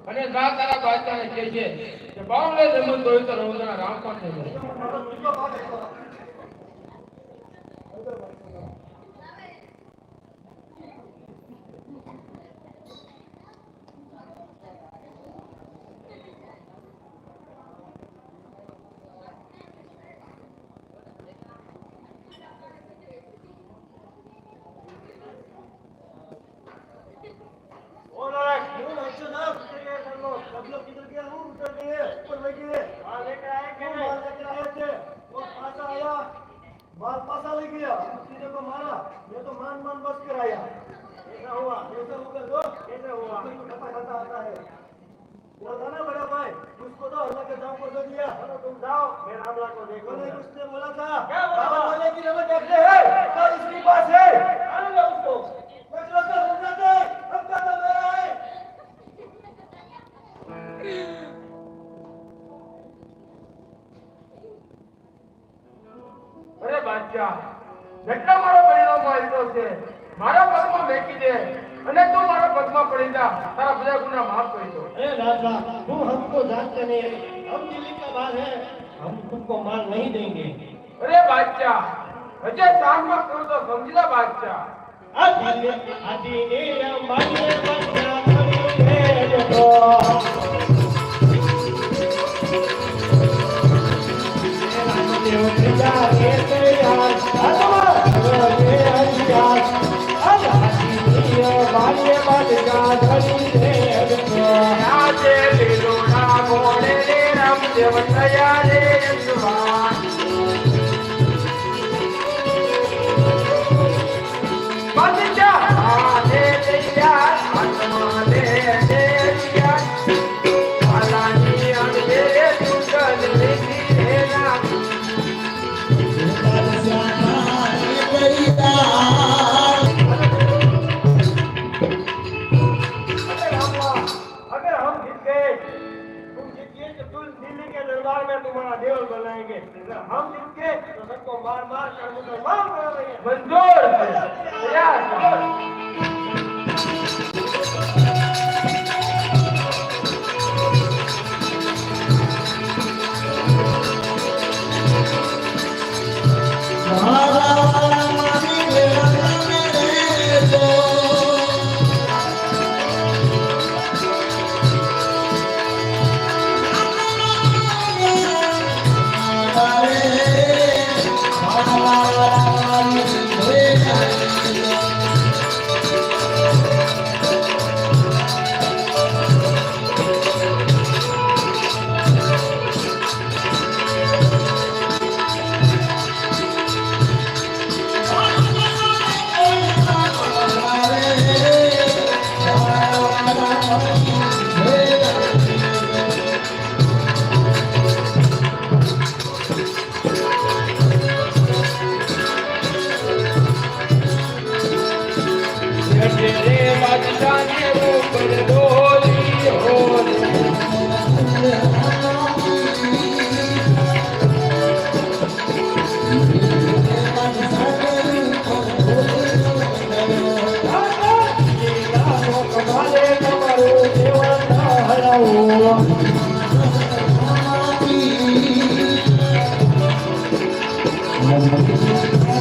અને જા તારા બાદશાહને કહે છે કે બાવલે જમન દોઈ તો રવદના રામ પણ થઈ જાય. माल पासा ले गया किसी को मारा ये तो मान मान बस कराया ऐसा हुआ ऐसा होगा तो ऐसा हुआ खाता खाता आता है वो था ना बड़ा भाई उसको तो अल्लाह के नाम पर दे दिया चलो तुम जाओ मैं रामला को देखो नहीं उसने बोला था बाबा बोले कि हमें देखते हैं तो इसके पास है आने उसको मैं चलो तो रुक जाते अब का तो मेरा है અરે બાદશાહ જેટલા મારો પરિણામ આવ્યો છે મારા પગમાં મેકી દે અને તું મારા પગમાં પડી જા તારા બધા ગુના માફ કરી દો. ए राजा तुम हमको जानते नहीं हम दिल्ली का माल है हम तुमको माल नहीं देंगे અરે બાદશાહ હજે સામમાં કરું તો સમજી લે બાદશાહ. आदि ने माने बंदा खड़ी है तो तुम्हारा देवल बनाएंगे हम जीत के तो सबको मार मार कर मुसलमान बना देंगे મંજૂર તૈયાર Thank you.